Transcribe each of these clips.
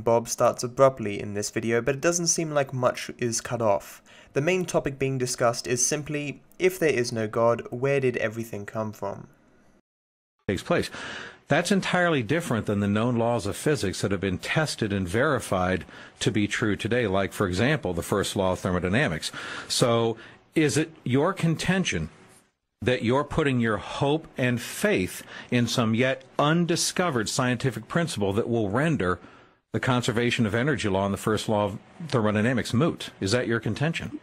Bob starts abruptly in this video, but it doesn't seem like much is cut off. The main topic being discussed is simply, if there is no God, where did everything come from? Takes place. That's entirely different than the known laws of physics that have been tested and verified to be true today, like, for example, the first law of thermodynamics. So is it your contention that you're putting your hope and faith in some yet undiscovered scientific principle that will render the conservation of energy law and the first law of thermodynamics moot? Is that your contention?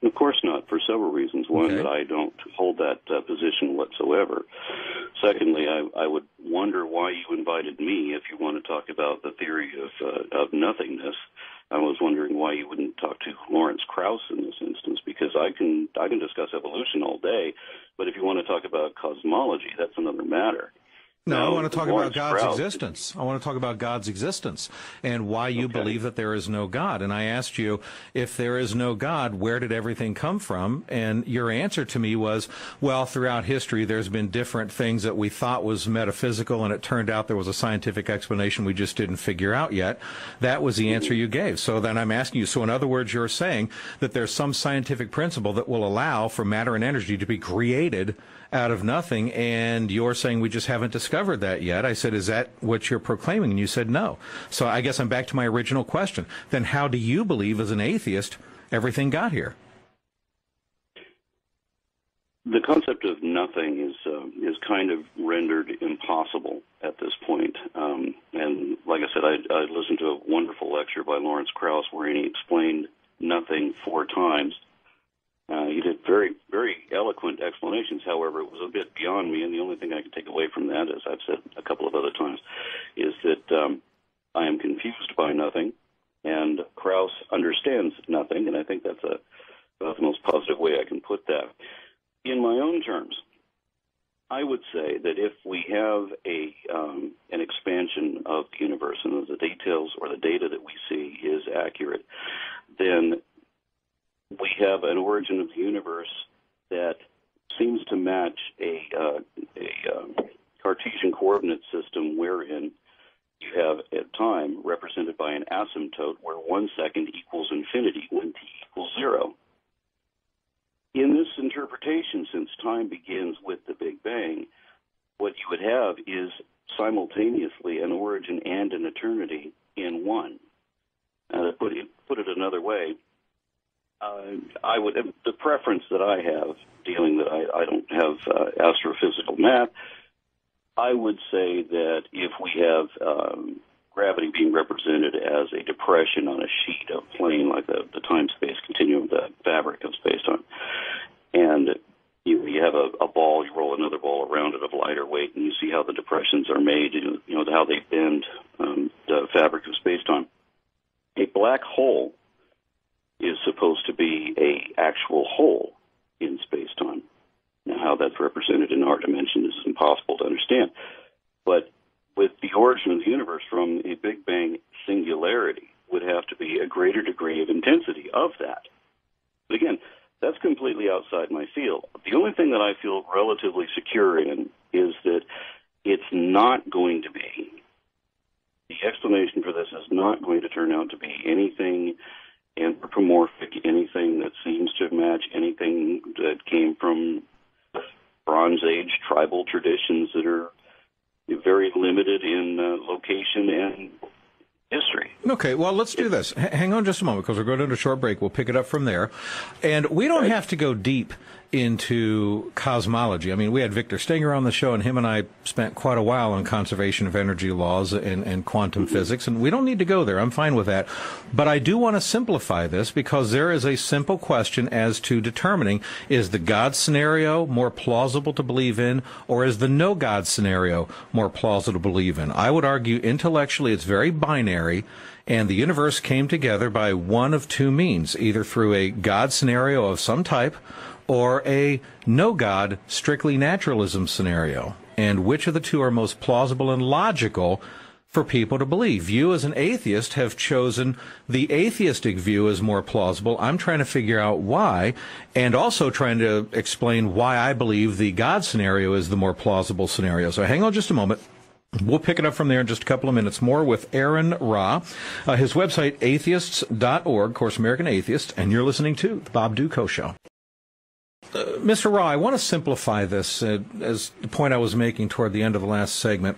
Of course not, for several reasons. One, Okay. that I don't hold that position whatsoever. Secondly, I would wonder why you invited me if you want to talk about the theory of nothingness. I was wondering why you wouldn't talk to Lawrence Krauss in this instance, because I can discuss evolution all day, but if you want to talk about cosmology, that's another matter. No, Now, I want to talk Lawrence about God's Krauss, existence. I want to talk about God's existence and why you believe that there is no God. And I asked you, if there is no God, where did everything come from? And your answer to me was, well, throughout history, there's been different things that we thought was metaphysical, and it turned out there was a scientific explanation we just didn't figure out yet. That was the answer you gave. So then I'm asking you, so in other words, you're saying that there's some scientific principle that will allow for matter and energy to be created out of nothing, and you're saying we just haven't discovered that yet. I said, is that what you're proclaiming? And you said no. So I guess I'm back to my original question. Then how do you believe, as an atheist, everything got here? The concept of nothing is kind of rendered impossible at this point. And like I said, I listened to a wonderful lecture by Lawrence Krauss wherein he explained nothing 4 times. He did very, very eloquent explanations. However, it was a bit beyond me, and the only thing I can take away from that, as I've said a couple of other times, is that I am confused by nothing, and Krauss understands nothing, and I think that's about the most positive way I can put that. In my own terms, I would say that if we have an expansion of the universe and the details or the data that we see is accurate, then we have an origin of the universe that seems to match a Cartesian coordinate system wherein you have a time represented by an asymptote where 1 second equals infinity when t equals 0. In this interpretation, since time begins with the Big Bang, what you would have is simultaneously an origin and an eternity in one. To put it another way, the preference that I have, dealing that I don't have astrophysical math, I would say that if we have gravity being represented as a depression on a sheet of plane, like the time-space continuum, the fabric of space-time, and you have a ball, you roll another ball around it of lighter weight, and you see how the depressions are made, how they bend the fabric of space-time. A black hole is supposed to be a actual hole in space-time. Now, how that's represented in our dimension is impossible to understand. But with the origin of the universe from a Big Bang singularity would have to be a greater degree of intensity of that. But again, that's completely outside my field. The only thing that I feel relatively secure in is that it's not going to be, the explanation for this is not going to turn out to be anything anthropomorphic, anything that seems to match anything that came from Bronze Age tribal traditions that are very limited in location and history. Okay, well, let's do this. Hang on just a moment, because we're going to a short break. We'll pick it up from there. And we don't have to go deep into cosmology. I mean, we had Victor Stenger on the show, and him and I spent quite a while on conservation of energy laws and quantum physics, and we don't need to go there. I'm fine with that. But I do want to simplify this, because there is a simple question as to determining, is the God scenario more plausible to believe in, or is the no God scenario more plausible to believe in? I would argue intellectually it's very binary, and the universe came together by one of two means, either through a God scenario of some type or a no-God, strictly naturalism scenario. And which of the two are most plausible and logical for people to believe? You, as an atheist, have chosen the atheistic view as more plausible. I'm trying to figure out why, and also trying to explain why I believe the God scenario is the more plausible scenario. So hang on just a moment. We'll pick it up from there in just a couple of minutes more with Aron Ra. His website, atheists.org, of course, American Atheist, and you're listening to The Bob Dutko Show. Mr. Ra, I want to simplify this as the point I was making toward the end of the last segment.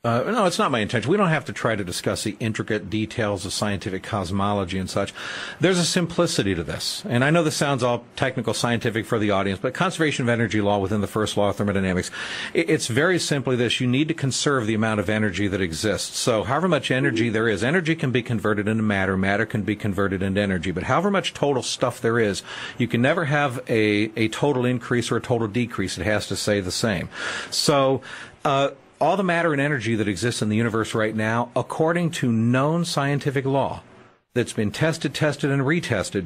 No, it's not my intention. We don't have to try to discuss the intricate details of scientific cosmology and such. There's a simplicity to this. And I know this sounds all technical, scientific for the audience, but conservation of energy law within the first law of thermodynamics, it's very simply this. You need to conserve the amount of energy that exists. So however much energy there is, energy can be converted into matter, matter can be converted into energy. But however much total stuff there is, you can never have a total increase or a total decrease. It has to stay the same. So, all the matter and energy that exists in the universe right now, according to known scientific law that's been tested, and retested.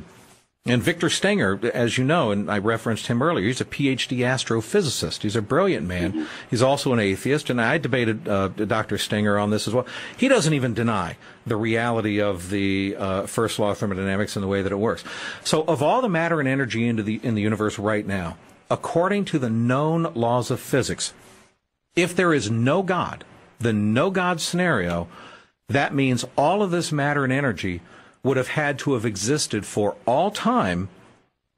And Victor Stenger, as you know, and I referenced him earlier, he's a PhD astrophysicist. He's a brilliant man. He's also an atheist, and I debated Dr. Stenger on this as well. He doesn't even deny the reality of the first law of thermodynamics and the way that it works. So of all the matter and energy in the universe right now, according to the known laws of physics, if there is no God, the no God scenario, that means all of this matter and energy would have had to have existed for all time,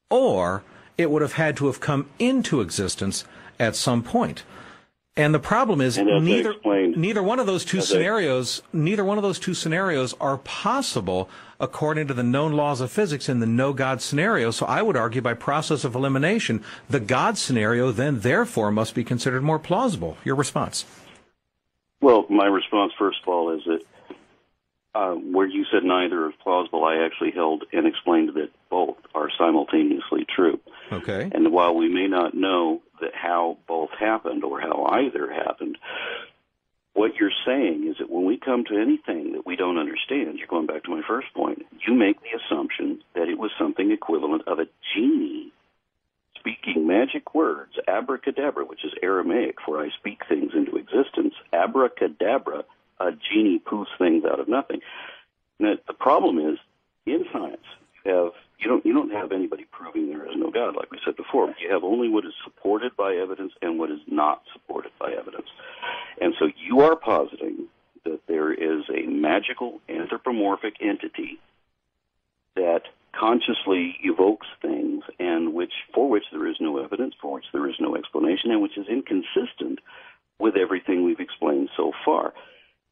or it would have had to have come into existence at some point. And the problem is neither one of those two scenarios are possible according to the known laws of physics in the no God scenario. So I would argue by process of elimination, the God scenario then therefore must be considered more plausible. Your response? Well, my response, first of all, is that where you said neither is plausible, I actually held and explained that both are simultaneously true. Okay. And while we may not know that how both happened or how either happened, what you're saying is that when we come to anything that we don't understand, you're going back to my first point, you make the assumption that it was something equivalent of a genie speaking magic words, abracadabra, which is Aramaic for I speak things into existence. Abracadabra, a genie poofs things out of nothing. Now, the problem is, in science, you don't have anybody proving there is no God, like we said before. You have only what is supported by evidence and what is not supported by evidence. And so you are positing that there is a magical anthropomorphic entity that consciously evokes things and for which there is no evidence, for which there is no explanation, and which is inconsistent with everything we've explained so far.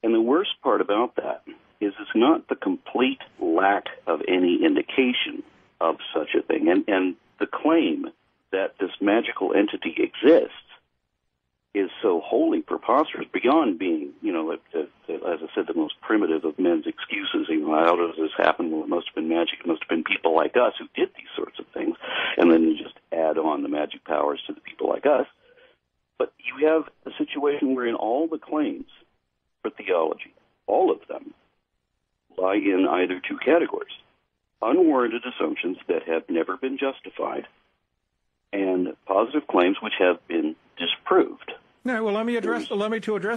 And the worst part about that is it's not the complete lack of any indication of such a thing. And the claim that this magical entity exists is so wholly preposterous, beyond being, as I said, the most primitive of men's excuses. How does this happen? Well, it must have been magic. It must have been people like us who did these sorts of things. And then you just add on the magic powers to the people like us. But you have a situation wherein all the claims for theology, all of them, lie in either two categories: unwarranted assumptions that have never been justified, and positive claims which have been disproved. No, well, let me address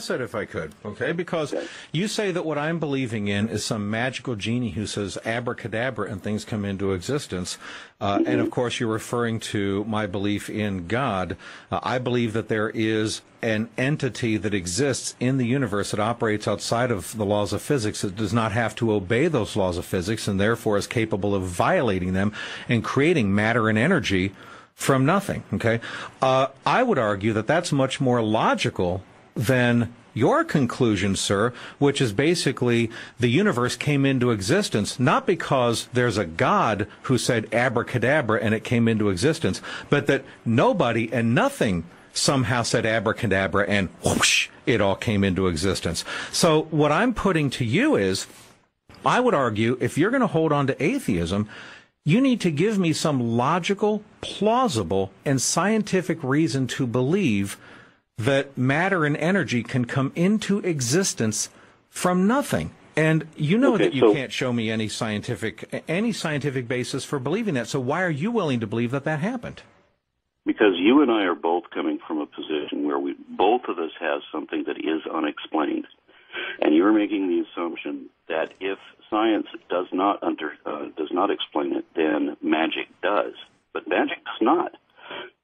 that if I could, okay? Because you say that what I'm believing in is some magical genie who says abracadabra and things come into existence. And, of course, you're referring to my belief in God. I believe that there is an entity that exists in the universe that operates outside of the laws of physics, that does not have to obey those laws of physics and therefore is capable of violating them and creating matter and energy from nothing, okay? I would argue that that's much more logical than your conclusion, sir, which is basically the universe came into existence not because there's a God who said abracadabra and it came into existence, but that nobody and nothing somehow said abracadabra and whoosh, it all came into existence. So what I'm putting to you is, I would argue, if you're going to hold on to atheism, you need to give me some logical, plausible, and scientific reason to believe that matter and energy can come into existence from nothing. And you know that you can't show me any scientific basis for believing that. So why are you willing to believe that happened? Because you and I are both coming from a position where both of us have something that is unexplained. And you're making the assumption that if science does not explain it, then magic does. But magic does not.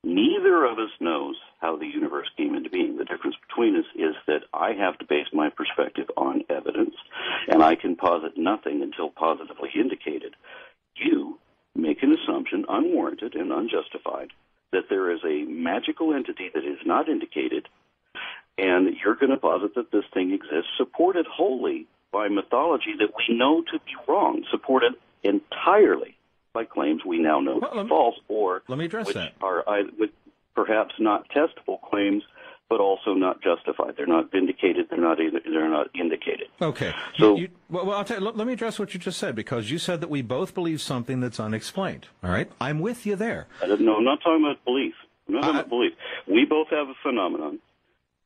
Neither of us knows how the universe came into being. The difference between us is that I have posit nothing until positively indicated. You make an assumption, unwarranted and unjustified, that there is a magical entity that is not indicated, and you're going to posit that this thing exists, supported wholly by mythology that we know to be wrong, supported entirely by claims we now know to be false, or let me address which that. are perhaps not testable claims, but also not justified. They're not vindicated. They're not indicated. Okay. So, well, I'll tell you, let me address what you just said, because you said that we both believe something that's unexplained. All right? I'm with you there. No, I'm not talking about belief. I'm not talking about belief. We both have a phenomenon.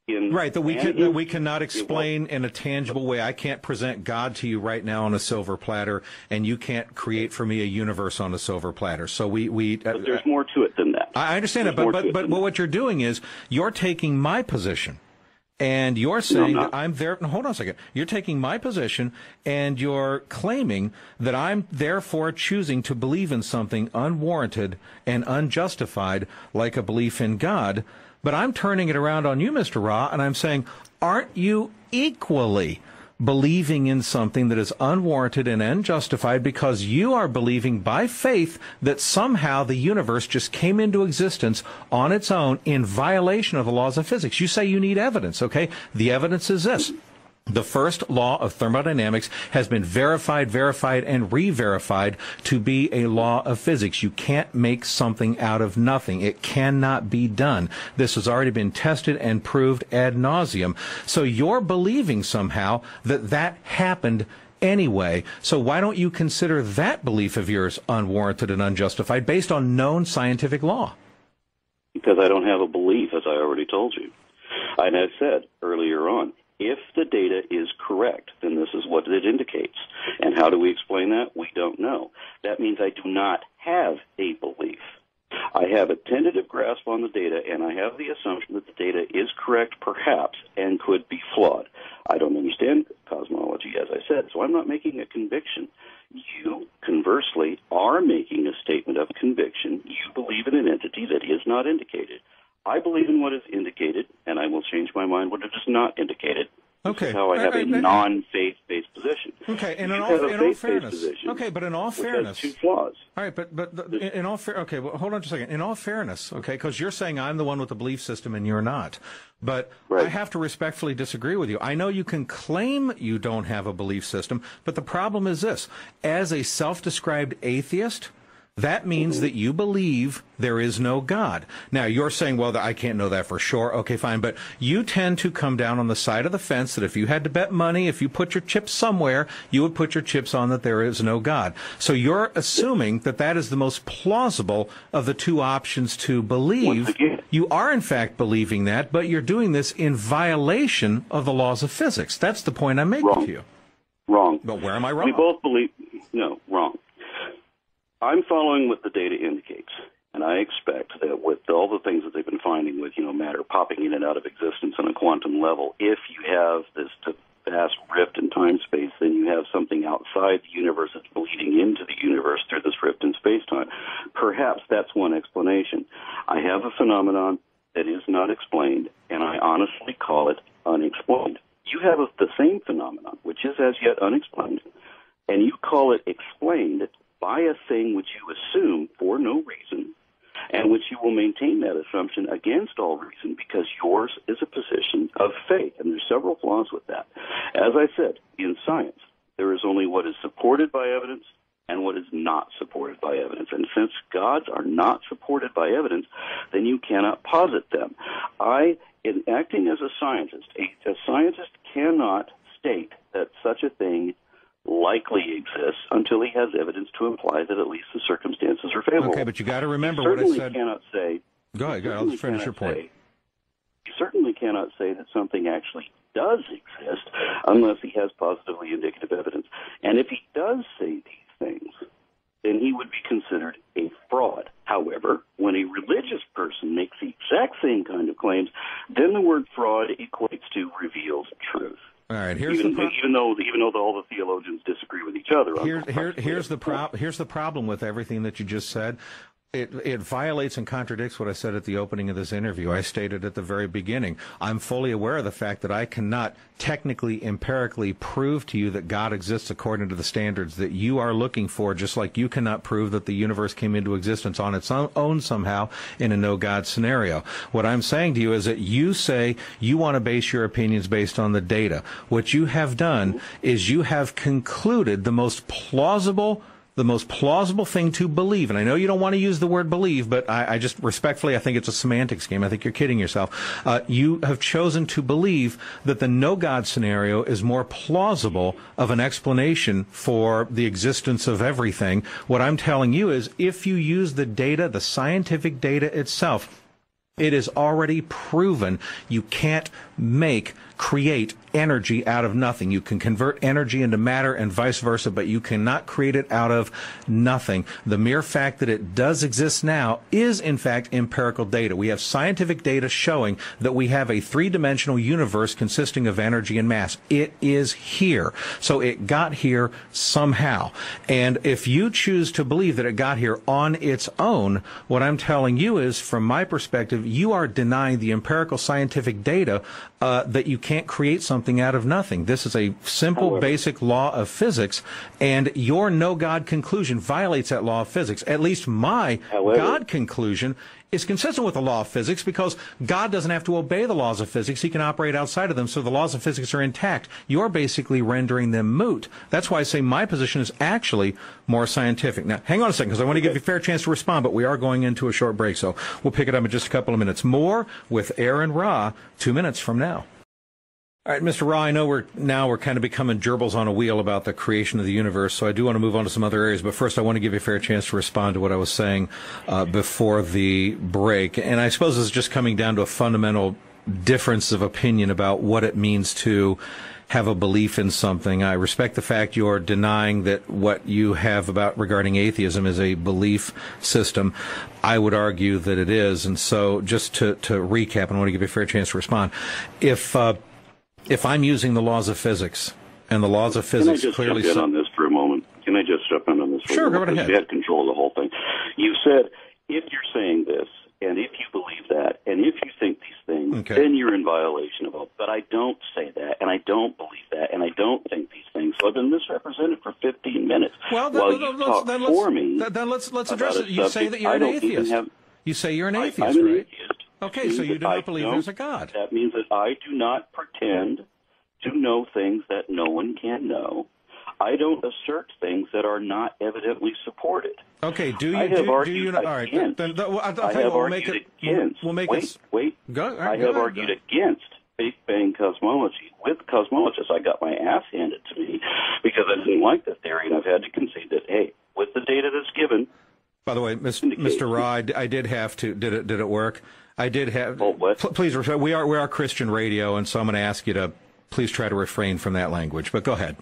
Right, that we cannot explain in a tangible way. I can't present God to you right now on a silver platter, and you can't create for me a universe on a silver platter. So but there's more to it than that. I understand it, but what you're doing is you're taking my position, and you're saying that I'm there. No, hold on a second. You're taking my position, and you're claiming that I'm therefore choosing to believe in something unwarranted and unjustified, like a belief in God. But I'm turning it around on you, Mr. Ra, and I'm saying, aren't you equally believing in something that is unwarranted and unjustified because you are believing by faith that somehow the universe just came into existence on its own in violation of the laws of physics? You say you need evidence, okay? The evidence is this. The first law of thermodynamics has been verified, and re-verified to be a law of physics. You can't make something out of nothing. It cannot be done. This has already been tested and proved ad nauseum. So you're believing somehow that that happened anyway. So why don't you consider that belief of yours unwarranted and unjustified based on known scientific law? Because I don't have a belief, as I already told you. And I said earlier on, if the data is correct, then this is what it indicates. And how do we explain that? We don't know. That means I do not have a belief. I have a tentative grasp on the data, and I have the assumption that the data is correct, perhaps, and could be flawed. I don't understand cosmology, as I said, so I'm not making a conviction. You, conversely, are making a statement of conviction. You believe in an entity that is not indicated. I believe in what is indicated, and I will change my mind when it is not indicated. Okay. This is how I have a non-faith-based position. Okay, and in you all, have a in all faith-based fairness. position, Okay, but in all which fairness. has two flaws. All right, but in all fair. Okay, well, hold on just a second. In all fairness, okay, because you're saying I'm the one with the belief system and you're not. But right. I have to respectfully disagree with you. I know you can claim you don't have a belief system, but the problem is this: as a self-described atheist, that means that you believe there is no God. Now, you're saying, well, I can't know that for sure. Okay, fine. But you tend to come down on the side of the fence that if you had to bet money, if you put your chips somewhere, you would put your chips on that there is no God. So you're assuming that that is the most plausible of the two options to believe. You are, in fact, believing that, but you're doing this in violation of the laws of physics. That's the point I'm making to you. Wrong. But where am I wrong? We both believe... No, wrong. I'm following what the data indicates, and I expect that with all the things that they've been finding with, matter popping in and out of existence on a quantum level, if you have this vast rift in time-space, then you have something outside the universe that's bleeding into the universe through this rift in space-time. Perhaps that's one explanation. I have a phenomenon that is not explained, and I honestly call it unexplained. You have the same phenomenon, which is as yet unexplained, and you call it explained by a thing which you assume for no reason, and which you will maintain that assumption against all reason because yours is a position of faith. And there's several flaws with that. As I said, in science, there is only what is supported by evidence and what is not supported by evidence. And since gods are not supported by evidence, then you cannot posit them. In acting as a scientist cannot state that such a thing likely exists until he has evidence to imply that at least the circumstances are favorable. Okay, but you got to remember what I said. Cannot say. Go ahead. I'll just finish your point. He certainly cannot say that something actually does exist unless he has positively indicative evidence. And if he does say these things, then he would be considered a fraud. However, when a religious person makes the exact same kind of claims, then the word fraud equates to reveals truth. All right. Even though all the theologians disagree with each other. Here's the problem with everything that you just said. It violates and contradicts what I said at the opening of this interview. I stated at the very beginning, I'm fully aware of the fact that I cannot technically, empirically prove to you that God exists according to the standards that you are looking for, just like you cannot prove that the universe came into existence on its own somehow in a no-God scenario. What I'm saying to you is that you say you want to base your opinions based on the data. What you have done is you have concluded the most plausible thing to believe, and I know you don't want to use the word believe, but I just respectfully, I think it's a semantics game. I think you're kidding yourself. You have chosen to believe that the no-God scenario is more plausible of an explanation for the existence of everything. What I'm telling you is, if you use the data, the scientific data itself, it is already proven you can't create energy out of nothing. You can convert energy into matter and vice versa, but you cannot create it out of nothing. The mere fact that it does exist now is, in fact, empirical data. We have scientific data showing that we have a three-dimensional universe consisting of energy and mass. It is here. So it got here somehow. And if you choose to believe that it got here on its own, what I'm telling you is, from my perspective, you are denying the empirical scientific data that you can't create something out of nothing. This is a simple, basic law of physics, and your no-God conclusion violates that law of physics. At least my God conclusion is consistent with the law of physics, because God doesn't have to obey the laws of physics. He can operate outside of them, so the laws of physics are intact. You're basically rendering them moot. That's why I say my position is actually more scientific. Now, hang on a second, because I want to give you a fair chance to respond, but we are going into a short break, so we'll pick it up in just a couple of minutes. More with Aron Ra 2 minutes from now. All right, Mr. Ra, I know we're kind of becoming gerbils on a wheel about the creation of the universe, so I do want to move on to some other areas. But first, I want to give you a fair chance to respond to what I was saying before the break. And I suppose this is just coming down to a fundamental difference of opinion about what it means to have a belief in something. I respect the fact you're denying that what you have regarding atheism is a belief system. I would argue that it is. And so just to recap, and I want to give you a fair chance to respond. If I'm using the laws of physics, and the laws of physics clearly... Can I just jump in on this for a moment? Can I just jump in on this for a moment? Sure, go right ahead. You had control of the whole thing. You said, if you're saying this, and if you believe that, and if you think these things, then you're in violation of all. But I don't say that, and I don't believe that, and I don't think these things. So I've been misrepresented for 15 minutes. Well, then let's address it. You say that you're an atheist. You say you're an atheist, right? I'm an atheist. Okay, so you do not believe there's a God. That means that I do not pretend to know things that no one can know. I don't assert things that are not evidently supported. Okay, do you? I have argued all right, against. I have argued against. I have argued against Big Bang cosmology. With cosmologists, I got my ass handed to me because I didn't like the theory, and I've had to concede that, hey, with the data that's given... By the way, Mr. Ra, I did have to... Did it work? I did have... Please, we are Christian radio, and so I'm going to ask you to please try to refrain from that language. But go ahead.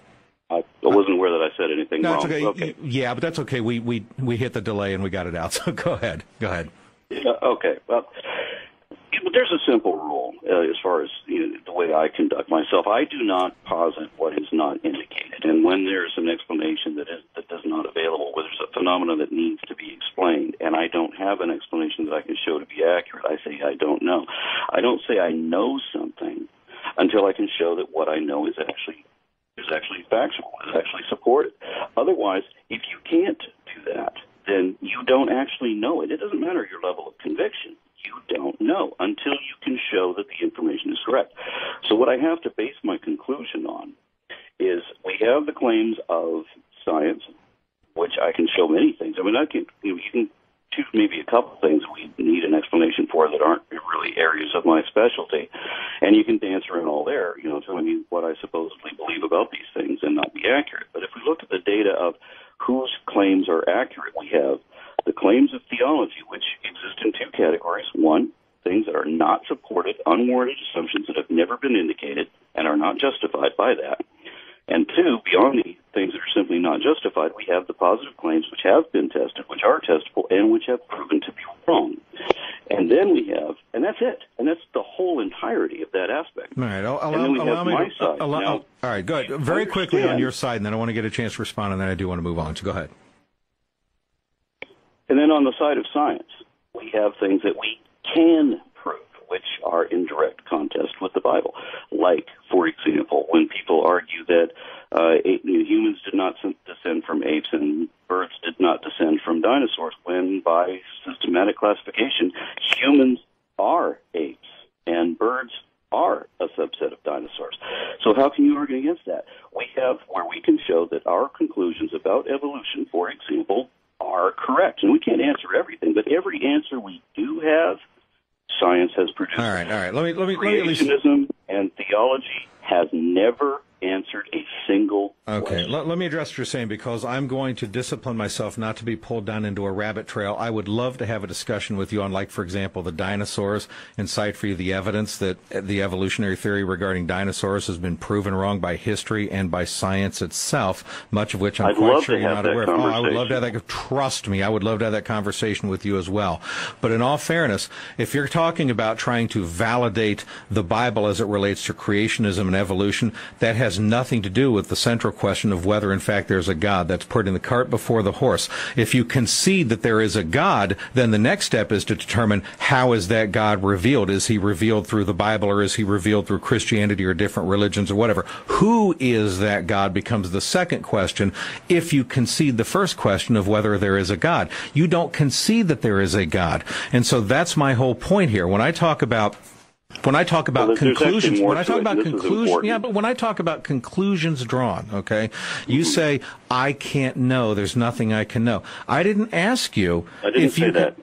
I wasn't aware that I said anything wrong. That's okay. Yeah, but that's okay. We hit the delay and we got it out. So go ahead. Okay. Well, there's a simple rule as far as the way I conduct myself. I do not posit what is not indicated, and when there's an explanation that is not available, where there's a phenomenon that needs to be explained, and I don't have an explanation that I can show to be accurate, I say I don't know. I don't say I know something until I can show that what I know is actually factual, is actually supported. Otherwise, if you can't do that, then you don't actually know it. It doesn't matter your level of conviction. You don't know until you can show that the information is correct. So what I have to base my conclusion on is we have the claims of science, which I can show many things. I mean, you can choose maybe a couple things we need an explanation for that aren't really areas of my specialty, and you can dance around all there, telling me what I supposedly believe about these things and not be accurate. But if we look at the data of whose claims are accurate, we have the claims of theology, which exist in two categories. One, things that are not supported, unwarranted assumptions that have never been indicated and are not justified by that. And two, beyond the things that are simply not justified, we have the positive claims which have been tested, which are testable, and which have proven to be wrong. And then we have, and that's it, and that's the whole entirety of that aspect. All right, side. All right, go ahead. Very quickly on your side, and then I want to get a chance to respond, and then I do want to move on, so go ahead. And then on the side of science, we have things that we can prove, which are in direct contest with the Bible. Like, for example, when people argue that humans did not descend from apes and birds did not descend from dinosaurs, when by systematic classification, humans are apes and birds are a subset of dinosaurs. So how can you argue against that? We have where we can show that our conclusions about evolution, for example, are correct. And we can't answer everything, but every answer we do have, science has produced. All right. Let me Creationism and theology has never answered a single Okay, question. let me address what you're saying, because I'm going to discipline myself not to be pulled down into a rabbit trail. I would love to have a discussion with you on, like, for example, the dinosaurs, and cite for you the evidence that the evolutionary theory regarding dinosaurs has been proven wrong by history and by science itself, much of which I'm quite sure you're not aware of. Oh, I would love to have that. Trust me, I would love to have that conversation with you as well. But in all fairness, if you're talking about trying to validate the Bible as it relates to creationism and evolution, that has nothing to do with the central question of whether, in fact, there's a God. That's putting the cart before the horse. If you concede that there is a God, then the next step is to determine how is that God revealed. Is he revealed through the Bible, or is he revealed through Christianity or different religions or whatever? Who is that God becomes the second question if you concede the first question of whether there is a God. You don't concede that there is a God. And so that's my whole point here. When I talk about conclusions, when I talk about conclusions drawn, okay, you say, I can't know, there's nothing I can know. I didn't ask you if you that.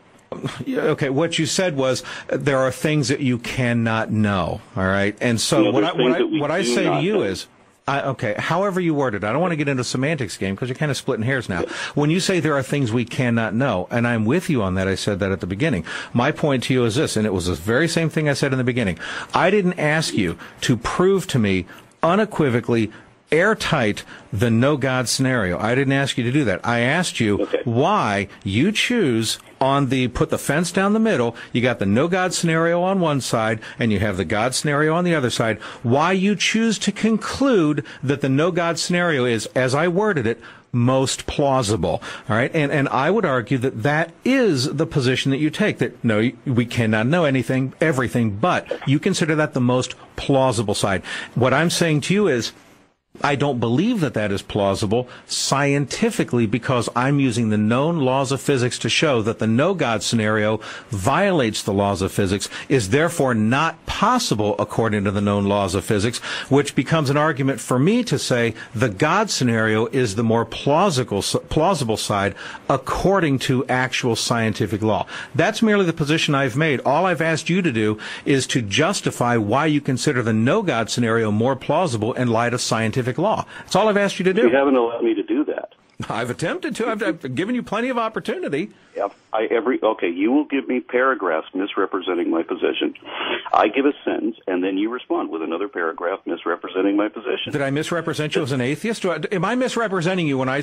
Okay, what you said was there are things that you cannot know, all right? And so what I say to you is, okay, however you word it, I don't want to get into a semantics game because you're kind of splitting hairs now. When you say there are things we cannot know, and I'm with you on that, I said that at the beginning. My point to you is this, and it was the very same thing I said in the beginning. I didn't ask you to prove to me unequivocally, airtight, the no God scenario. I didn't ask you to do that. I asked you why you choose on the put the fence down the middle. You got the no God scenario on one side and you have the God scenario on the other side. Why you choose to conclude that the no God scenario is, as I worded it, most plausible. All right. And I would argue that that is the position that you take, that no, we cannot know everything, but you consider that the most plausible side. What I'm saying to you is, I don't believe that that is plausible scientifically, because I'm using the known laws of physics to show that the no God scenario violates the laws of physics, is therefore not possible according to the known laws of physics, which becomes an argument for me to say the God scenario is the more plausible side according to actual scientific law. That's merely the position I've made. All I've asked you to do is to justify why you consider the no God scenario more plausible in light of scientific law. That's all I've asked you to do. You haven't allowed me to do that. I've attempted to. I've given you plenty of opportunity. Yep. You will give me paragraphs misrepresenting my position. I give a sentence, and then you respond with another paragraph misrepresenting my position. Did I misrepresent you as an atheist? Am I misrepresenting you when I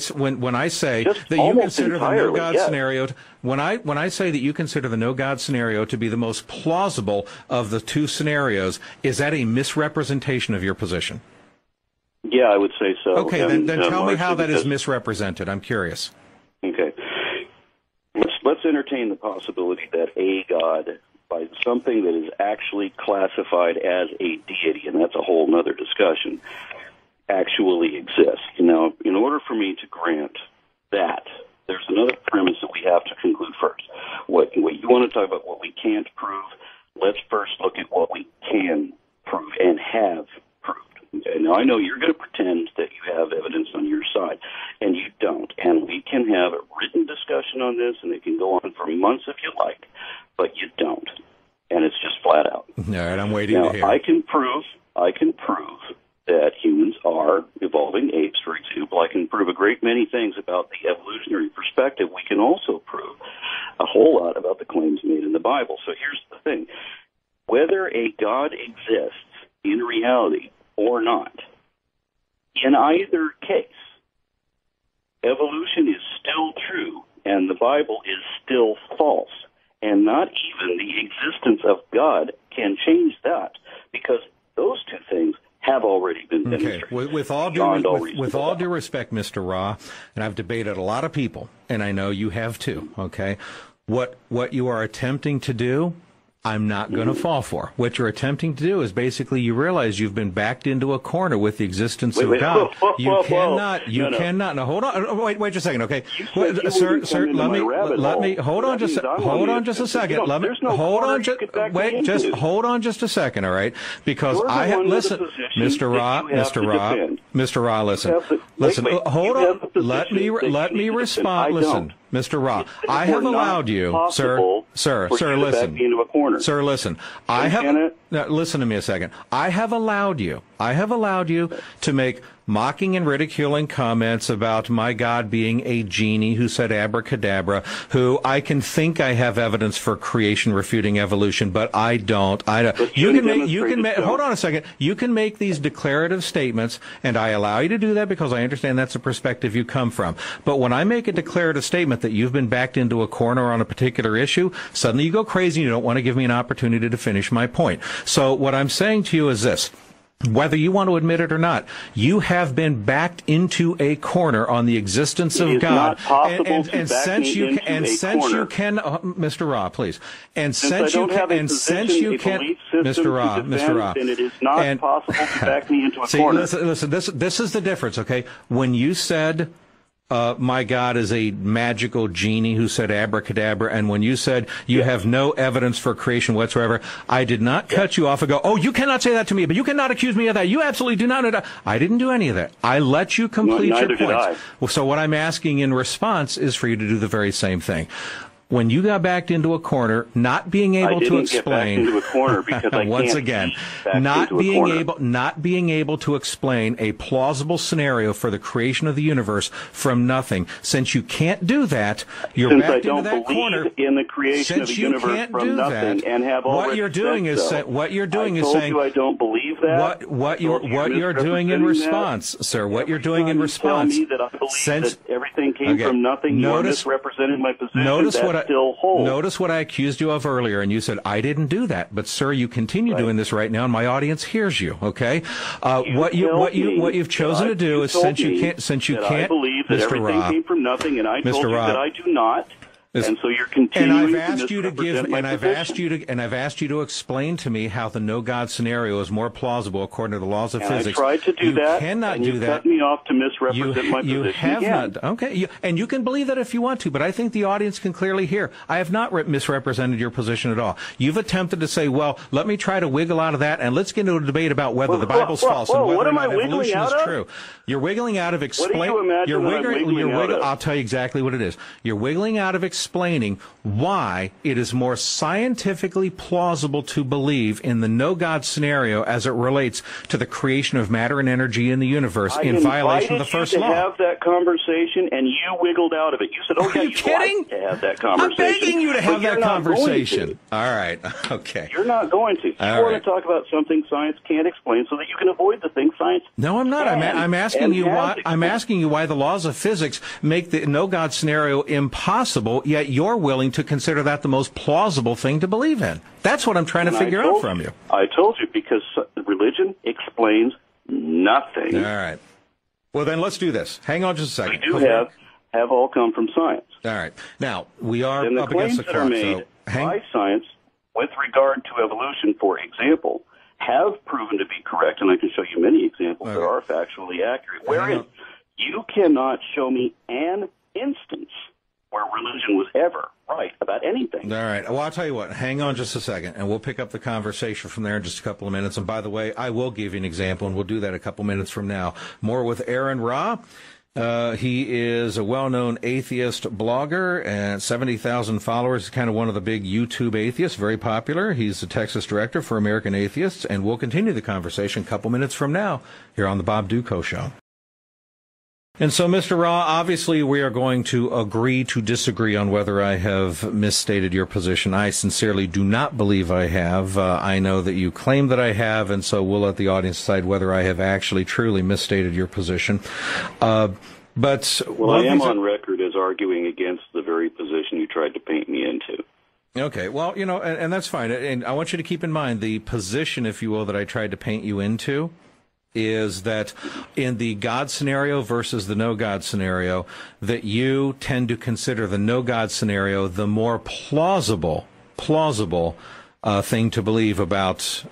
say Just that you consider the no God yes. scenario? When I say that you consider the no God scenario to be the most plausible of the two scenarios, is that a misrepresentation of your position? Yeah, I would say so. Okay, then tell me how that is misrepresented. I'm curious. Okay. Let's entertain the possibility that a God, by something that is actually classified as a deity, and that's a whole other discussion, actually exists. Now, in order for me to grant that, there's another premise that we have to conclude first. What you want to talk about what we can't prove, let's first look at what we can prove and have proved. Okay, now, I know you're going to pretend that you have evidence on your side, and you don't. And we can have a written discussion on this, and it can go on for months if you like, but you don't. And it's just flat out. All right, I'm waiting now, to hear. I can prove that humans are evolving apes, for example. I can prove a great many things about the evolutionary perspective. We can also prove a whole lot about the claims made in the Bible. So here's the thing. Whether a God exists in reality or not, in either case, evolution is still true and the Bible is still false. And not even the existence of God can change that, because those two things have already been Okay. demonstrated. With all due respect, Mr. Ra, and I've debated a lot of people, and I know you have too, okay? What you are attempting to do, I'm not going to fall for. What you're attempting to do is basically you realize you've been backed into a corner with the existence of God. You cannot. No, hold on. Wait just a second, okay? Sir, let me hold on just a second. Hold on just a second, all right? Because I have listen, Mr. Ra, listen. Hold on. Let me respond. Listen. Mr. Ra, I have allowed you, sir, listen. Listen to me a second. I have allowed you to make mocking and ridiculing comments about my God being a genie who said abracadabra, who I can think I have evidence for creation refuting evolution, but I don't. Hold on a second. You can make these declarative statements, and I allow you to do that because I understand that's a perspective you come from. But when I make a declarative statement that you've been backed into a corner on a particular issue, suddenly you go crazy and you don't want to give me an opportunity to finish my point. So what I'm saying to you is this. Whether you want to admit it or not, you have been backed into a corner on the existence of God. Since you can, Mr. Ra, please. Mr. Ra, then it is not possible to back me into a corner. Listen, this is the difference, okay? When you said, my God is a magical genie who said abracadabra, and when you said you have no evidence for creation whatsoever, I did not cut you off and go, oh, you cannot say that to me, but you cannot accuse me of that. You absolutely do not know that. I didn't do any of that. I let you complete your points. Well, so what I'm asking in response is for you to do the very same thing. When you got backed into a corner, not being able to explain, get backed into a corner because I once again, not being able to explain a plausible scenario for the creation of the universe from nothing. Since you can't do that, you're backed into that corner. In the creation of the universe from nothing, and have already what you're doing is saying, I don't believe that. What you're doing in response, sir. What you're doing in response. Tell me that I believe that everything came from nothing. You're misrepresenting my position. Notice what I accused you of earlier, and you said I didn't do that. But sir, you continue doing this right now, and my audience hears you. Okay, what you've chosen to do is since you can't, I believe that everything came from nothing, and I told you that I do not. And so you're continuing and I've asked you to explain to me how the no God scenario is more plausible according to the laws of physics. I tried to do that. You cannot do that. You cut me off to misrepresent my position. You have not. Okay, and you can believe that if you want to, but I think the audience can clearly hear. I have not misrepresented your position at all. You've attempted to say, well, let me try to wiggle out of that, and let's get into a debate about whether the Bible's false and whether or not evolution is true. You're wiggling out of explaining. What do you imagine I'm wiggling out of? I'll tell you exactly what it is. You're wiggling out of explaining why it is more scientifically plausible to believe in the no God scenario as it relates to the creation of matter and energy in the universe in violation of the first law. I invited you to have that conversation, and you wiggled out of it. You said, "Oh, yeah, you'd like to have that conversation." I'm begging you to have that conversation. All right, okay. You're not going to. You want to talk about something science can't explain, so that you can avoid the thing science. No, I'm not. I'm asking you why. I'm asking you why the laws of physics make the no God scenario impossible, yet you're willing to consider that the most plausible thing to believe in. That's what I'm trying to figure out from you. I told you, because religion explains nothing. All right. Well, then let's do this. Hang on just a second. We do have all come from science. All right. Now, we are and up against the clock. And the claims that are made by science with regard to evolution, for example, have proven to be correct, and I can show you many examples that are factually accurate. Whereas you cannot show me an instance where religion was ever right about anything. All right. Well, I'll tell you what. Hang on just a second, and we'll pick up the conversation from there in just a couple of minutes. And by the way, I will give you an example, and we'll do that a couple minutes from now. More with Aron Ra. He is a well-known atheist blogger and 70,000 followers. He's kind of one of the big YouTube atheists, very popular. He's the Texas director for American Atheists, and we'll continue the conversation a couple minutes from now here on the Bob Dutko Show. And so, Mr. Ra, obviously we are going to agree to disagree on whether I have misstated your position. I sincerely do not believe I have. I know that you claim that I have, and so we'll let the audience decide whether I have actually truly misstated your position. Well, I am on record as arguing against the very position you tried to paint me into. Okay, well, you know, and that's fine. And I want you to keep in mind the position, if you will, that I tried to paint you into is that in the God scenario versus the no God scenario, that you tend to consider the no God scenario the more plausible thing to believe about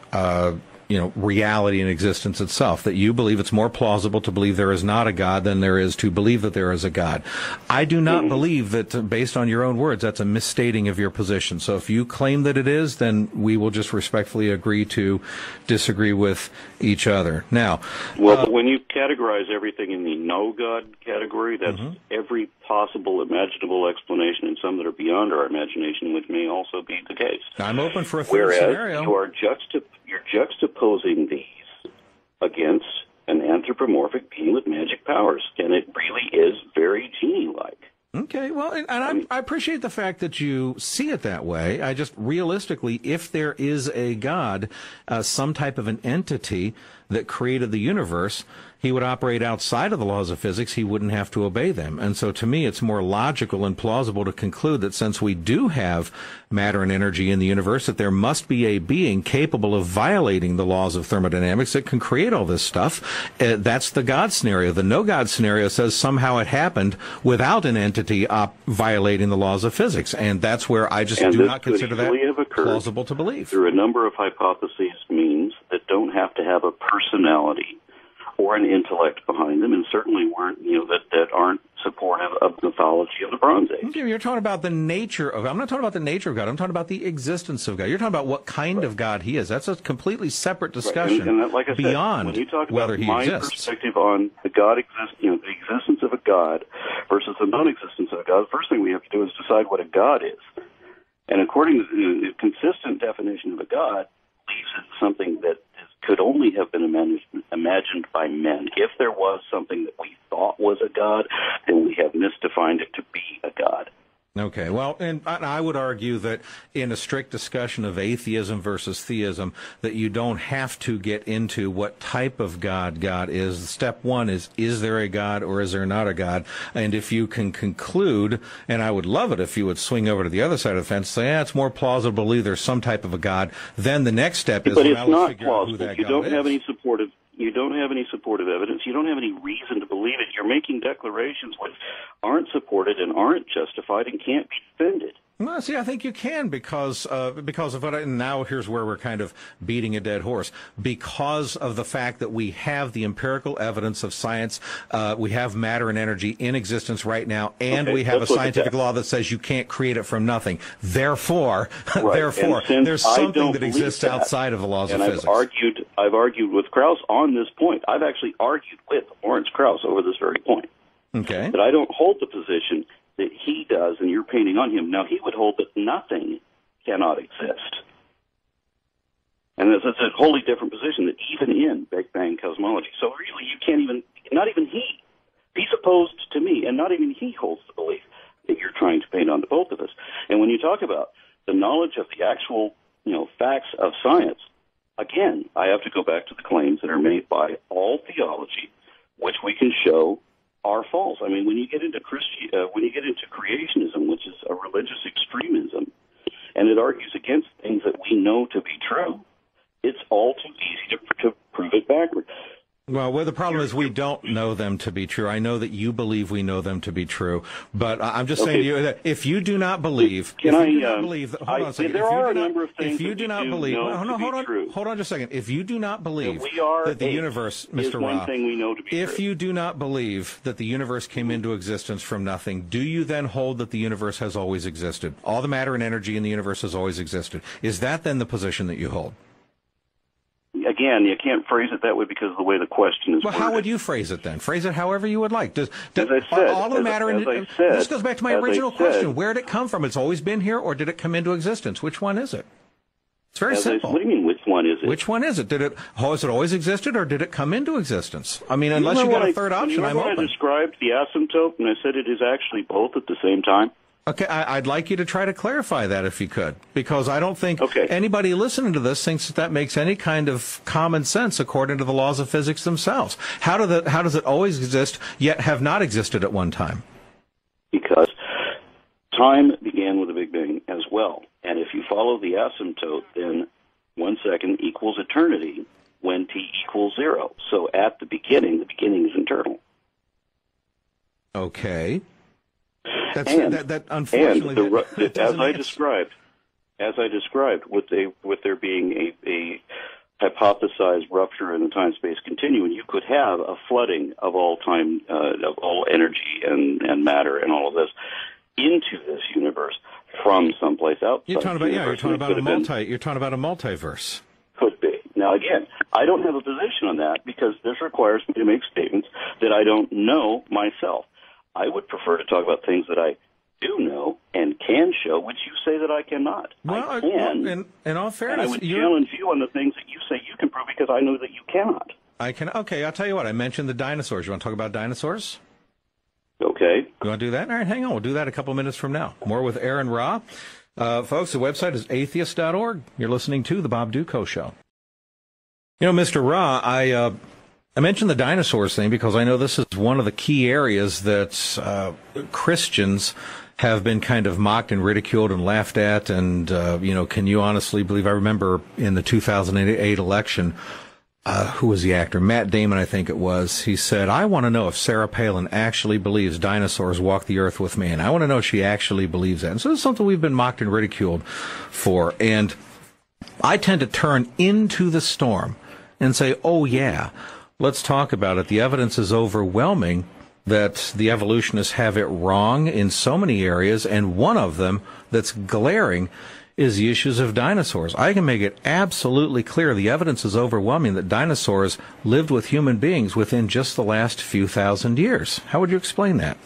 reality and existence itself, that you believe it's more plausible to believe there is not a God than there is to believe that there is a God. I do not believe that, based on your own words, that's a misstating of your position. So if you claim that it is, then we will just respectfully agree to disagree with each other. Now, well, when you categorize everything in the no God category, that's every possible imaginable explanation, and some that are beyond our imagination, which may also be the case. I'm open for a third scenario. Whereas you're juxtaposing these against an anthropomorphic being with magic powers, and it really is very genie-like. Okay, well, and I appreciate the fact that you see it that way. I just, realistically, if there is a God, some type of an entity that created the universe, he would operate outside of the laws of physics. He wouldn't have to obey them. And so to me, it's more logical and plausible to conclude that since we do have matter and energy in the universe, that there must be a being capable of violating the laws of thermodynamics that can create all this stuff. That's the God scenario. The no God scenario says somehow it happened without an entity violating the laws of physics. And that's where I just do not consider that plausible to believe. Through a number of hypotheses means that don't have to have a personality or an intellect behind them, and certainly weren't, that aren't supportive of the mythology of the Bronze Age. Okay, you're talking about the nature of God. I'm not talking about the nature of God. I'm talking about the existence of God. You're talking about what kind of God he is. That's a completely separate discussion. Right. And like I beyond said, when you talk whether about he my exists. perspective on the the existence of a God versus the non-existence of a God, the first thing we have to do is decide what a God is. And according to the consistent definition of a God, believes it's something that could only have been imagined by men. If there was something that we thought was a God, then we have misdefined it to be a God. Okay, well, and I would argue that in a strict discussion of atheism versus theism, that you don't have to get into what type of God is. Step one is there a God or is there not a God? And if you can conclude, and I would love it if you would swing over to the other side of the fence, say, it's more plausible to believe there's some type of a God, then the next step is, but it's let's not figure out who plausible. that You God don't is. have any supportive. You don't have any supportive evidence. You don't have any reason to believe it. You're making declarations which aren't supported and aren't justified and can't be defended. Well, see, I think you can because of what. And now here's where we're kind of beating a dead horse. Because of the fact that we have the empirical evidence of science, we have matter and energy in existence right now, and we have a scientific law that says you can't create it from nothing. Therefore, there's something that exists outside of the laws of physics. I've argued with Krauss on this point. I've actually argued with Lawrence Krauss over this very point. Okay. That I don't hold the position that he does, and you're painting on him. Now, he would hold that nothing cannot exist. And that's a wholly different position, that even in Big Bang cosmology. So really, you can't even, not even he's opposed to me, and not even he holds the belief that you're trying to paint onto both of us. And when you talk about the knowledge of the actual, facts of science, again, I have to go back to the claims that are made by all theology, which we can show are false. I mean, when you get into creationism, which is a religious extremism, and it argues against things that we know to be true, it's all too easy to prove it backward. Well, the problem is we don't know them to be true. I know that you believe we know them to be true, but I'm just saying to you that if you do not believe, hold on a second. There are a number of things if you do not believe, hold on just a second. If you do not believe that the universe, Mr. Ra, if you do not believe that the universe came into existence from nothing, do you then hold that the universe has always existed? All the matter and energy in the universe has always existed. Is that then the position that you hold? Again, you can't phrase it that way because of the way the question is worded. Well, how would you phrase it then? Phrase it however you would like. This goes back to my original question. Where did it come from? It's always been here, or did it come into existence? Which one is it? It's very simple. What do you mean, which one is it? Which one is it? Has it always existed, or did it come into existence? I mean, unless you got a third option, I'm open. I described the asymptote, and I said it is actually both at the same time. Okay, I'd like you to try to clarify that if you could, because I don't think anybody listening to this thinks that makes any kind of common sense according to the laws of physics themselves. How does it always exist yet have not existed at one time? Because time began with the Big Bang as well, and if you follow the asymptote, then 1 second equals eternity, when t equals 0. So at the beginning is internal. Okay. That's, and that unfortunately, that as I described, with there being a hypothesized rupture in the time-space continuum, you could have a flooding of all time, of all energy and matter and all of this into this universe from someplace outside. You're talking about a multiverse. Could be. Now, again, I don't have a position on that because this requires me to make statements that I don't know myself. I would prefer to talk about things that I do know and can show, which you say that I cannot. Well, I can. in all fairness, and I would challenge you on the things that you say you can prove because I know that you cannot. I can. Okay, I'll tell you what. I mentioned the dinosaurs. You want to talk about dinosaurs? Okay. You want to do that? All right, hang on. We'll do that a couple minutes from now. More with Aron Ra. Folks, the website is atheist.org. You're listening to The Bob Dutko Show. You know, Mr. Ra, I mentioned the dinosaurs thing because I know this is one of the key areas that Christians have been kind of mocked and ridiculed and laughed at. And, can you honestly believe, I remember in the 2008 election, who was the actor? Matt Damon, I think it was. He said, I want to know if Sarah Palin actually believes dinosaurs walk the earth with man. I want to know if she actually believes that. And so this is something we've been mocked and ridiculed for. And I tend to turn into the storm and say, oh, yeah, let's talk about it. The evidence is overwhelming that the evolutionists have it wrong in so many areas, and one of them that's glaring is the issues of dinosaurs. I can make it absolutely clear the evidence is overwhelming that dinosaurs lived with human beings within just the last few thousand years. How would you explain that?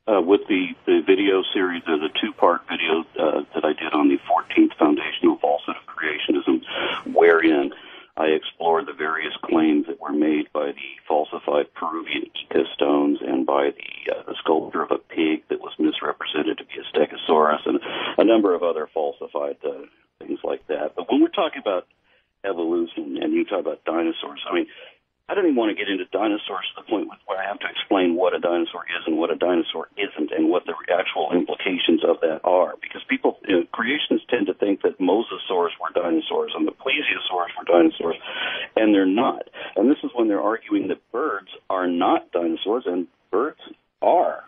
With the video series, the two-part video that I did on the 14th foundational falsehood of creationism, wherein I explored the various claims that were made by the falsified Peruvian Ica stones and by the sculpture of a pig that was misrepresented to be a stegosaurus and a number of other falsified things like that. But when we're talking about evolution and you talk about dinosaurs, I mean, I don't even want to get into dinosaurs to the point where I have to explain what a dinosaur is and what a dinosaur isn't and what the actual implications of that are. Because people, creationists tend to think that mosasaurs were dinosaurs and the plesiosaurs were dinosaurs, and they're not. And this is when they're arguing that birds are not dinosaurs and birds are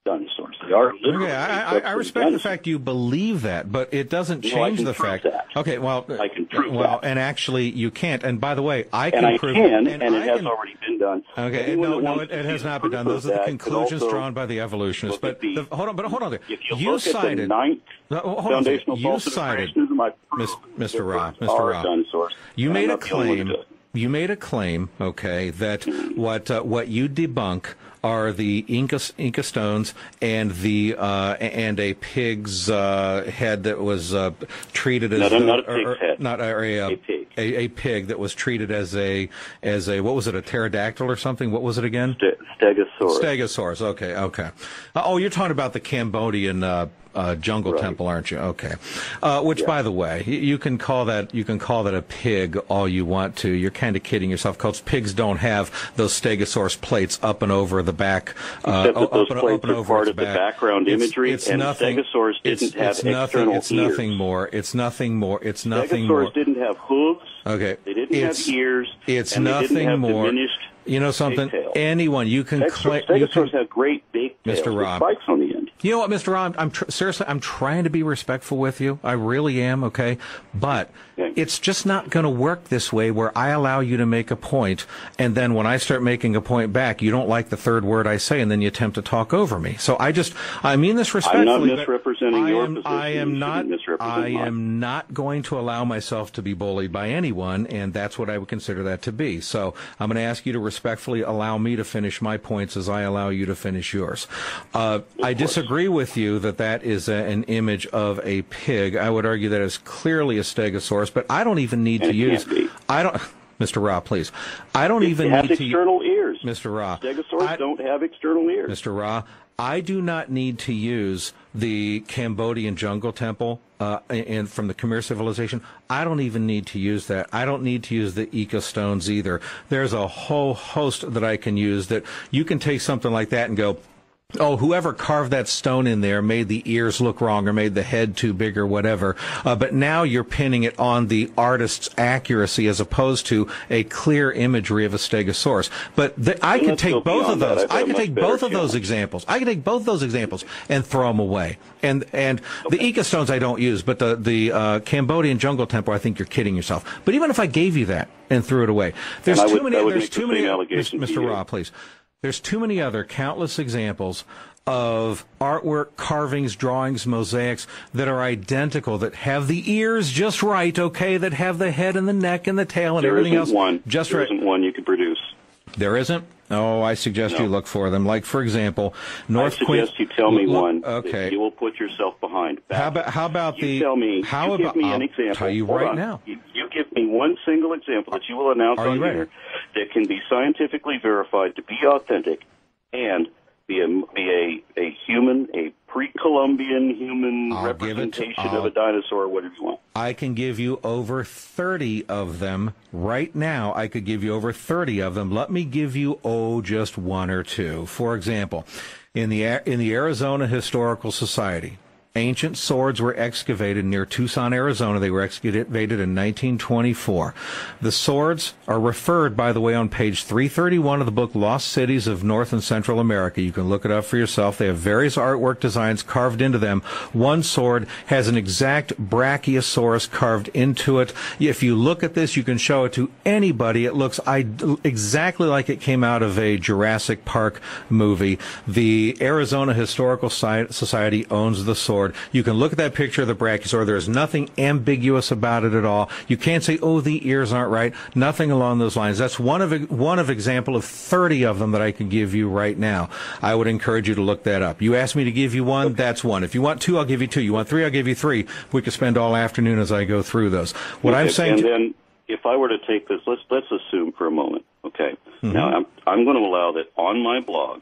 dinosaurs. They are literally. Okay, I respect the fact you believe that, but it doesn't change the fact. That. Okay, well, I can prove that. And actually, you can't. And by the way, I can prove it, and it has already been done. Okay, no, it has not been done. Those are the conclusions drawn by the evolutionists. But hold on there. If you look at the ninth foundational falsehood of creationism, I prove Mr. Ra, dinosaurs. You made a claim. You made a claim, okay, that what you debunk are the Inca stones and a pig's head that was treated as not a pig's head. Not a pig. A pig that was treated as a what was it, a pterodactyl or something? What was it again? Stegosaurus. Stegosaurus. Okay. Oh, you're talking about the Cambodian jungle temple, aren't you? Okay. Which, by the way, you can call that a pig all you want to. You're kind of kidding yourself, because pigs don't have those stegosaurus plates up and over the back. Except that those plates are part of the background imagery, and stegosaurs didn't have external ears. It's nothing more. Stegosaurs didn't have hooves. Okay. They didn't have ears. It's and nothing they didn't have more. Diminished you know something? Anyone you can claim. Stegosaurs have great big tails Mr. Rob, with spikes on the end. You know what, Mr. Rob? Seriously, I'm trying to be respectful with you. I really am, okay? But it's just not going to work this way, where I allow you to make a point, and then when I start making a point back, you don't like the third word I say, and then you attempt to talk over me. So I mean this respectfully. I'm not misrepresenting your position. I am not going to allow myself to be bullied by anyone, and that's what I would consider that to be. So I'm going to ask you to respectfully allow me to finish my points as I allow you to finish yours. I disagree with you that is an image of a pig. I would argue that is clearly a stegosaurus, but I don't even need to use. I don't. Mr. Ra, please. I don't even need to. It has external ears. Mr. Ra. Stegosaurs don't have external ears. Mr. Ra, I do not need to use the Cambodian jungle temple and from the Khmer civilization. I don't even need to use that. I don't need to use the Ica stones either. There's a whole host that I can use that you can take something like that and go, oh, whoever carved that stone in there made the ears look wrong or made the head too big or whatever. But now you're pinning it on the artist's accuracy as opposed to a clear imagery of a stegosaurus. But I could take both of those. I could take both of those examples. I could take both of those examples and throw them away. And the Ika stones I don't use, but the Cambodian jungle temple, I think you're kidding yourself. But even if I gave you that and threw it away, there's too many. Mr. Ra, please. There's too many other countless examples of artwork, carvings, drawings, mosaics that are identical, that have the ears just right, okay, that have the head and the neck and the tail and everything else just right. There isn't one you could produce. There isn't? Oh, I suggest you look for them. Like, for example, I suggest you tell me one that you will put yourself behind. How about you tell me, give me an example. I'll tell you right now. You give me one single example that you will announce on here that can be scientifically verified to be authentic and be a human, a pre-Columbian human representation of a dinosaur or whatever you want. I can give you over 30 of them right now. I could give you over 30 of them. Let me give you, just one or two. For example, in the Arizona Historical Society, ancient swords were excavated near Tucson, Arizona. They were excavated in 1924. The swords are referred, by the way, on page 331 of the book Lost Cities of North and Central America. You can look it up for yourself. They have various artwork designs carved into them. One sword has an exact brachiosaurus carved into it. If you look at this, you can show it to anybody. It looks exactly like it came out of a Jurassic Park movie. The Arizona Historical Society owns the sword. You can look at that picture of the brachiosaur. There's nothing ambiguous about it at all. You can't say, the ears aren't right. Nothing along those lines. That's one of example of 30 of them that I can give you right now. I would encourage you to look that up. You asked me to give you one, that's one. If you want two, I'll give you two. You want three, I'll give you three. We could spend all afternoon as I go through those. I'm saying, and then if I were to take this, let's assume for a moment, okay? Mm-hmm. Now I'm going to allow that on my blog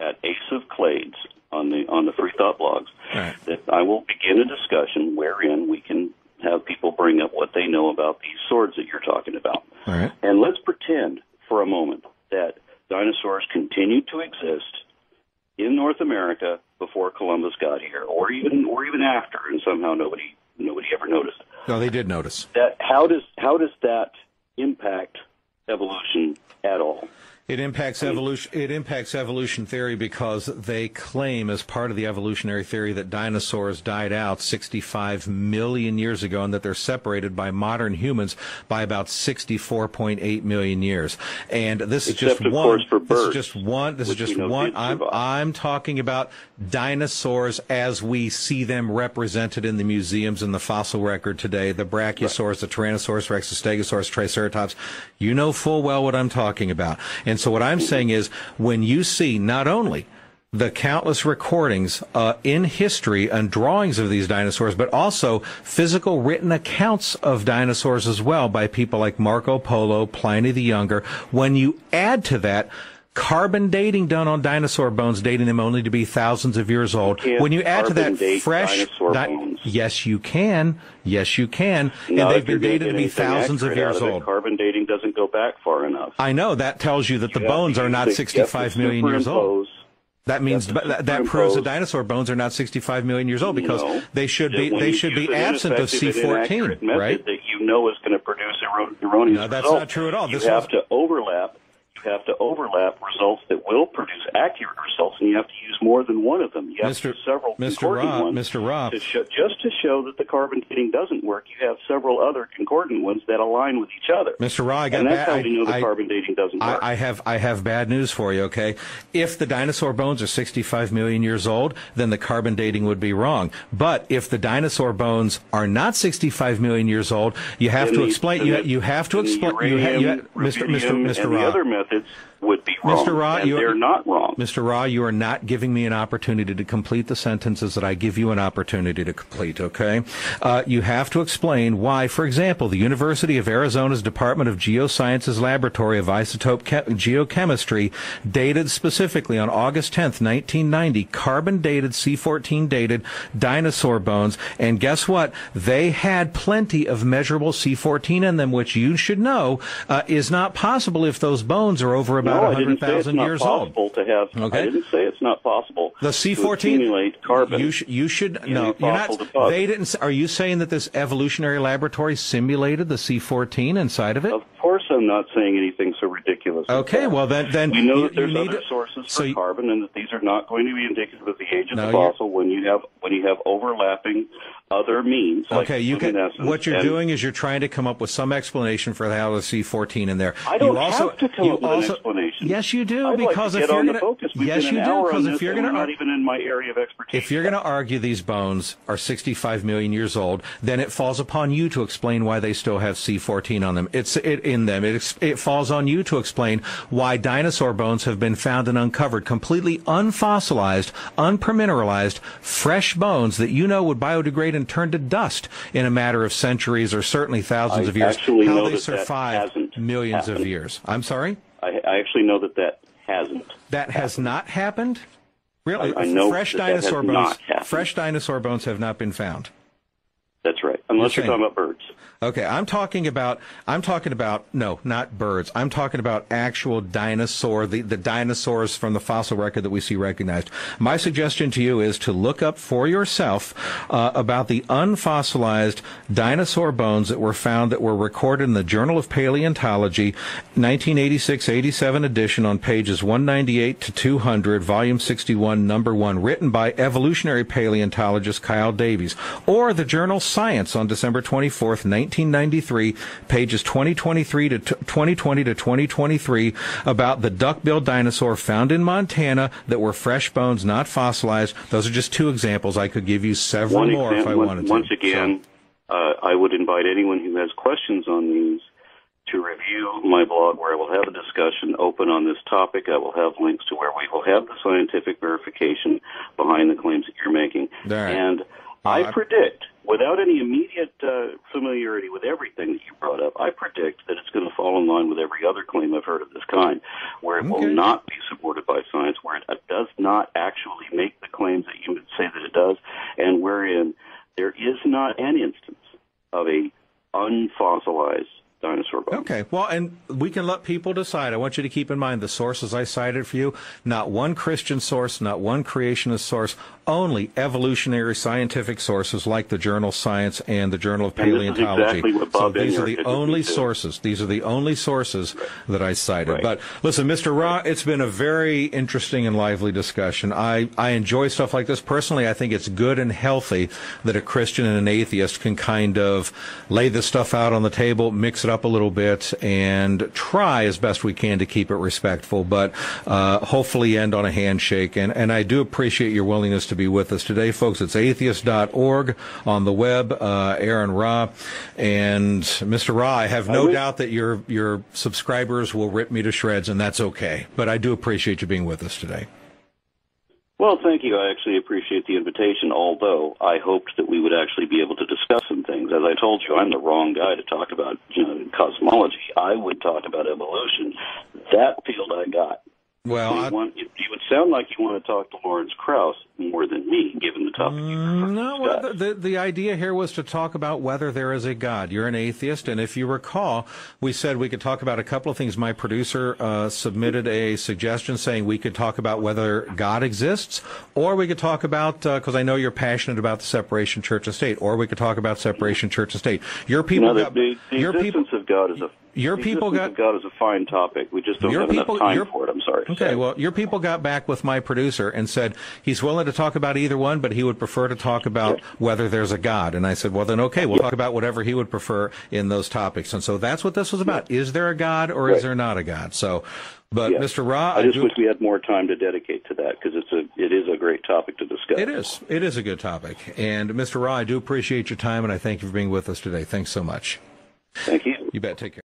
at Ace of Clades on the Free Thought blogs, that I will begin a discussion wherein we can have people bring up what they know about these swords that you're talking about. All right. And let's pretend for a moment that dinosaurs continued to exist in North America before Columbus got here, or even after, and somehow nobody ever noticed. No, they did notice. How does that impact evolution at all? It impacts evolution. It impacts evolution theory because they claim, as part of the evolutionary theory, that dinosaurs died out 65 million years ago, and that they're separated by modern humans by about 64.8 million years. And this is just one. This is just one. This is just one. I'm talking about dinosaurs as we see them represented in the museums and the fossil record today. The Brachiosaurus, the Tyrannosaurus Rex, the Stegosaurus, Triceratops. You know full well what I'm talking about. And so what I'm saying is, when you see not only the countless recordings in history and drawings of these dinosaurs, but also physical written accounts of dinosaurs as well by people like Marco Polo, Pliny the Younger, when you add to that carbon dating done on dinosaur bones, dating them only to be thousands of years old. When you add to that fresh yes, you can. Yes, you can. And they've been dated to be thousands of years old. Carbon dating doesn't go back far enough. I know. That tells you that the bones are not 65 million years old. That means that proves the dinosaur bones are not 65 million years old, because they should be absent of C14, right? That you know is going to produce erroneous results. No, that's not true at all. You have to overlap results that will produce accurate results, and you have to use more than one of them. You have to use several concordant ones. Mr. Rob, just to show that the carbon dating doesn't work, you have several other concordant ones that align with each other. Mr. Rob, and that's how we know the carbon dating doesn't work. I have bad news for you, okay? If the dinosaur bones are 65 million years old, then the carbon dating would be wrong. But if the dinosaur bones are not 65 million years old, you have to explain. You have to explain. Mr. The other methods would be wrong, Mr. Ra, they're not wrong. Mr. Ra, you are not giving me an opportunity to complete the sentences that I give you an opportunity to complete, okay? You have to explain why, for example, the University of Arizona's Department of Geosciences Laboratory of Isotope Geochemistry dated specifically on August 10th, 1990, carbon-dated, C14-dated dinosaur bones, and guess what? They had plenty of measurable C14 in them, which you should know is not possible if those bones are over about about 100,000 years old. To have, okay. I didn't say it's not possible. The C14 to accumulate carbon. You should no. You're not. Deposit. They didn't. Are you saying that this evolutionary laboratory simulated the C14 inside of it? Of course, I'm not saying anything so ridiculous. Okay, well then we know that there's other sources for carbon, and that these are not going to be indicative of the age of the fossil when you have overlapping other means. Okay, what you're doing is you're trying to come up with some explanation for how the C14 in there. I don't have to come up with an explanation. Yes, you do. I'd because like to if get you're on going the focus. yes, you do. Because if you're going to, not even in my area of expertise. If you're going to argue these bones are 65 million years old, then it falls upon you to explain why they still have C14 on them. It falls on you to explain why dinosaur bones have been found and uncovered, completely unfossilized, unpermineralized, fresh bones that you know would biodegrade and turn to dust in a matter of centuries or certainly thousands of years. How they survive millions of years. I'm sorry? I actually know that hasn't. That has not happened? Really? I know fresh dinosaur bones. Fresh dinosaur bones have not been found. That's right. Unless you're talking about birds. Okay, I'm talking about, no, not birds. I'm talking about actual dinosaur, the dinosaurs from the fossil record that we see recognized. My suggestion to you is to look up for yourself about the unfossilized dinosaur bones that were found that were recorded in the Journal of Paleontology, 1986-87 edition on pages 198 to 200, volume 61, number 1, written by evolutionary paleontologist Kyle Davies, or the journal Science on December 24th, 1993, pages 2020 to 2023, about the duck-billed dinosaur found in Montana that were fresh bones, not fossilized. Those are just two examples. I could give you several more if I wanted to. Once again, I would invite anyone who has questions on these to review my blog, where I will have a discussion open on this topic. I will have links to where we will have the scientific verification behind the claims that you're making. Right. And I predict, without any immediate familiarity with everything that you brought up, I predict that it's going to fall in line with every other claim I've heard of this kind, where it will not be supported by science, where it does not actually make the claims that you would say that it does, and wherein there is not an instance of a unfossilized dinosaur bone. Okay, well, and we can let people decide. I want you to keep in mind the sources I cited for you. Not one Christian source, not one creationist source, only evolutionary scientific sources like the journal Science and the Journal of Paleontology. So these are the only sources. These are the only sources that I cited. Right. But listen, Mr. Ra, it's been a very interesting and lively discussion. I enjoy stuff like this. Personally, I think it's good and healthy that a Christian and an atheist can kind of lay this stuff out on the table, mix it up a little bit, and try as best we can to keep it respectful, but hopefully end on a handshake. And I do appreciate your willingness to be with us today, folks. It's atheist.org on the web, Aron Ra. And Mr. Ra, I have no doubt that your subscribers will rip me to shreds, and that's okay. But I do appreciate you being with us today. Well, thank you. I actually appreciate the invitation, although I hoped that we would actually be able to discuss some things. As I told you, I'm the wrong guy to talk about cosmology. I would talk about evolution. That field I got. Well, you would sound like you want to talk to Lawrence Krauss more than me, given the topic. No, well, the idea here was to talk about whether there is a God. You're an atheist, and if you recall, we said we could talk about a couple of things. My producer submitted a suggestion saying we could talk about whether God exists, or we could talk about, because I know you're passionate about the separation church and state, or we could talk about separation church and state. Your people got the existence of God is a God is a fine topic. We just don't have enough time for it. I'm sorry. Okay, well, your people got back with my producer and said he's willing to talk about either one, but he would prefer to talk about whether there's a God. And I said, well, then, okay, we'll talk about whatever he would prefer in those topics. And so that's what this was about. Is there a God or is there not a God? So, but Mr. Ra, I just wish we had more time to dedicate to that, because it is a great topic to discuss. It is. It is a good topic. And Mr. Ra, I do appreciate your time, and I thank you for being with us today. Thanks so much. Thank you. You bet. Take care.